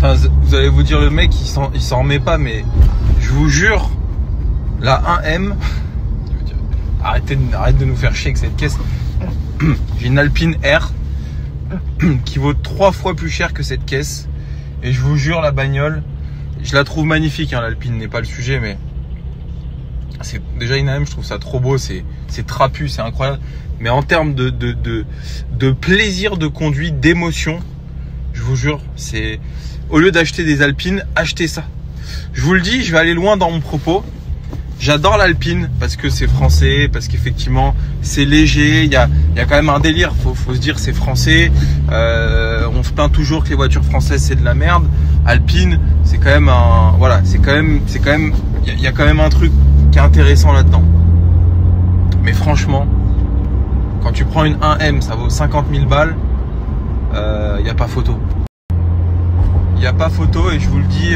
Enfin, vous allez vous dire, le mec il s'en remet pas, mais je vous jure, la 1M, arrête de nous faire chier avec cette caisse. J'ai une Alpine R qui vaut 3 fois plus cher que cette caisse, et je vous jure, la bagnole, je la trouve magnifique, hein. L'Alpine n'est pas le sujet, mais c'est déjà une AM, je trouve ça trop beau, c'est trapu, c'est incroyable. Mais en termes de plaisir de conduite, d'émotion, je vous jure, c'est, au lieu d'acheter des Alpines, achetez ça. Je vous le dis, je vais aller loin dans mon propos. J'adore l'Alpine parce que c'est français, parce qu'effectivement c'est léger, il y a quand même un délire, faut se dire c'est français. On se plaint toujours que les voitures françaises c'est de la merde. Alpine, c'est quand même un, voilà, il y a quand même un truc qui est intéressant là-dedans. Mais franchement, quand tu prends une 1M, ça vaut 50 000 balles, il n'y a pas photo. Il n'y a pas photo, et je vous le dis,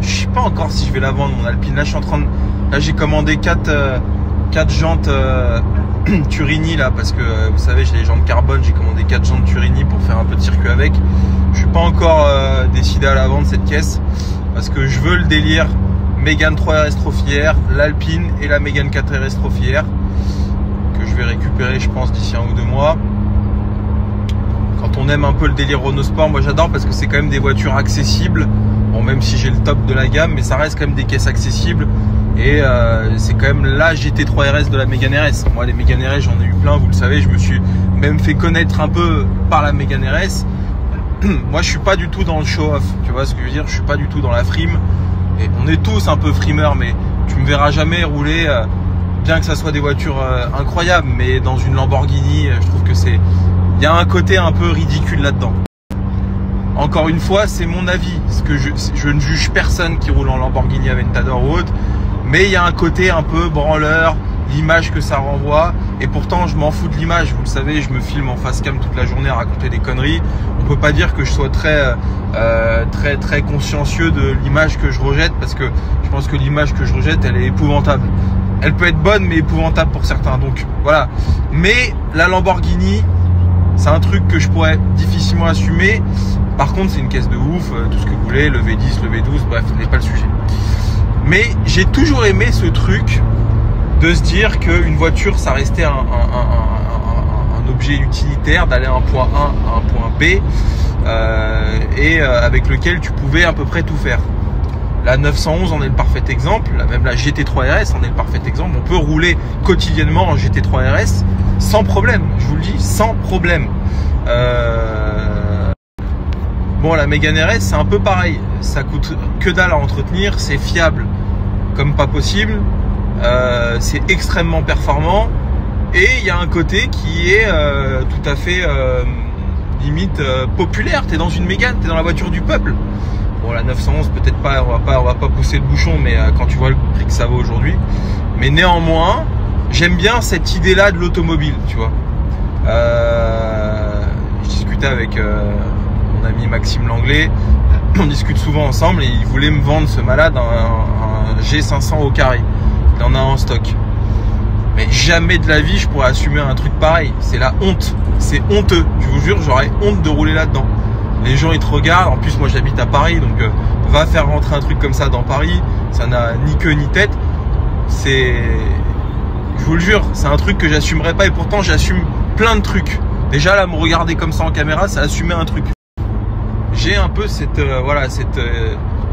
je sais pas encore si je vais la vendre, mon Alpine. Là, là j'ai commandé 4 jantes Turini là, parce que vous savez, j'ai les jantes carbone, j'ai commandé 4 jantes Turini pour faire un peu de circuit avec. Je suis pas encore décidé à la vendre cette caisse, parce que je veux le délire Mégane 3 RS Trophy R, l'Alpine et la Mégane 4 RS Trophy R, que je vais récupérer je pense d'ici 1 ou 2 mois. Quand on aime un peu le délire Renault Sport, moi j'adore, parce que c'est quand même des voitures accessibles. Bon, même si j'ai le top de la gamme, mais ça reste quand même des caisses accessibles. Et c'est quand même la GT3 RS de la Mégane RS. Moi, les Mégane RS, j'en ai eu plein, vous le savez. Je me suis même fait connaître un peu par la Mégane RS. Moi, je suis pas du tout dans le show-off. Tu vois ce que je veux dire? Je suis pas du tout dans la frime. Et on est tous un peu frimeurs, mais tu me verras jamais rouler, bien que ça soit des voitures incroyables, mais dans une Lamborghini, je trouve que c'est... Il y a un côté un peu ridicule là-dedans. Encore une fois, c'est mon avis, parce que je ne juge personne qui roule en Lamborghini Aventador ou autre, mais il y a un côté un peu branleur, l'image que ça renvoie, et pourtant je m'en fous de l'image, vous le savez, je me filme en face cam toute la journée à raconter des conneries. On peut pas dire que je sois très consciencieux de l'image que je rejette, parce que je pense que l'image que je rejette, elle est épouvantable. Elle peut être bonne, mais épouvantable pour certains, donc voilà. Mais la Lamborghini, c'est un truc que je pourrais difficilement assumer. Par contre, c'est une caisse de ouf, tout ce que vous voulez, le V10, le V12, bref, ce n'est pas le sujet. Mais j'ai toujours aimé ce truc de se dire qu'une voiture, ça restait un objet utilitaire, d'aller d'un point A à un point B, et avec lequel tu pouvais à peu près tout faire. La 911 en est le parfait exemple, même la GT3 RS en est le parfait exemple. On peut rouler quotidiennement en GT3 RS sans problème, je vous le dis, sans problème. Bon, la Mégane RS, c'est un peu pareil. Ça coûte que dalle à entretenir, c'est fiable comme pas possible, c'est extrêmement performant, et il y a un côté qui est tout à fait limite populaire. T'es dans une Mégane, t'es dans la voiture du peuple. Bon, la 911 peut-être pas, on va pas pousser le bouchon, mais quand tu vois le prix que ça vaut aujourd'hui. Mais néanmoins, j'aime bien cette idée-là de l'automobile, tu vois. Je discutais avec mon ami Maxime Langlais, on discute souvent ensemble, et il voulait me vendre, ce malade, un G500 au carré. Il en a en stock. Mais jamais de la vie je pourrais assumer un truc pareil. C'est la honte. C'est honteux. Je vous jure, j'aurais honte de rouler là-dedans. Les gens ils te regardent. En plus, moi j'habite à Paris, donc va faire rentrer un truc comme ça dans Paris, ça n'a ni queue ni tête. C'est, je vous le jure, c'est un truc que j'assumerais pas, et pourtant j'assume plein de trucs. Déjà là, me regarder comme ça en caméra, c'est assumer un truc. J'ai un peu cette voilà, cette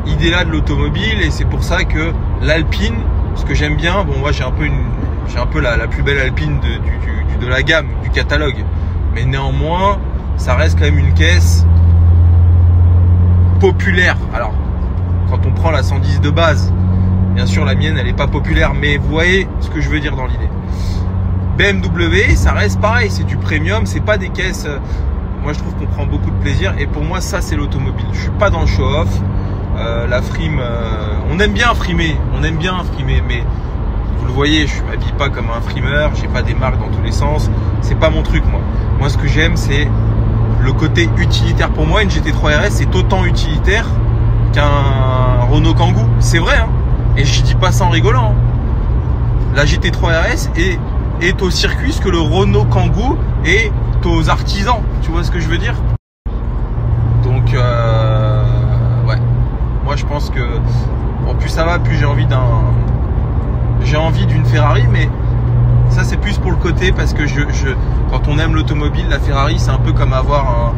idée-là de l'automobile, et c'est pour ça que l'Alpine, ce que j'aime bien, bon, moi j'ai un peu la plus belle Alpine de la gamme, du catalogue, mais néanmoins ça reste quand même une caisse populaire. Alors quand on prend la 110 de base, bien sûr la mienne elle est pas populaire, mais vous voyez ce que je veux dire dans l'idée. BMW, ça reste pareil, c'est du premium, c'est pas des caisses. Moi je trouve qu'on prend beaucoup de plaisir, et pour moi ça c'est l'automobile. Je suis pas dans le show-off, la frime, on aime bien frimer, mais vous le voyez, je m'habille pas comme un frimeur, j'ai pas des marques dans tous les sens, c'est pas mon truc moi. Moi ce que j'aime c'est le côté utilitaire. Pour moi une GT3 RS c'est autant utilitaire qu'un Renault Kangoo, c'est vrai hein, et je dis pas ça en rigolant hein. La GT3 RS est au circuit ce que le Renault Kangoo est aux artisans, tu vois ce que je veux dire. Donc Moi, je pense que bon, plus ça va, plus j'ai envie d'une Ferrari, mais ça c'est plus pour le côté parce que quand on aime l'automobile, la Ferrari c'est un peu comme avoir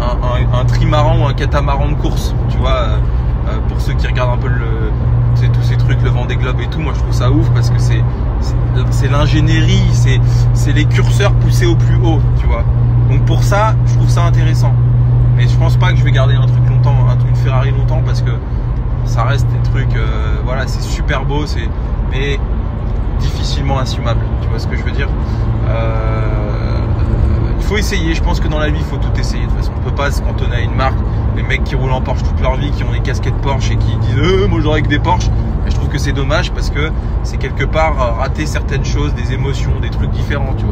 un trimaran ou un catamaran de course, tu vois. Pour ceux qui regardent un peu tous ces trucs, le Vendée Globe et tout, moi je trouve ça ouf parce que c'est l'ingénierie, c'est les curseurs poussés au plus haut, tu vois. Donc pour ça, je trouve ça intéressant. Mais je pense pas que je vais garder un truc longtemps, une Ferrari longtemps, parce que ça reste des trucs, voilà, c'est super beau, mais difficilement assumable. Tu vois ce que je veux dire? Il faut essayer. Je pense que dans la vie, il faut tout essayer. De toute façon, on peut pas se cantonner à une marque. Les mecs qui roulent en Porsche toute leur vie, qui ont des casquettes Porsche et qui disent moi j'aurais que des Porsche. Et je trouve que c'est dommage parce que c'est quelque part rater certaines choses, des émotions, des trucs différents. Tu vois.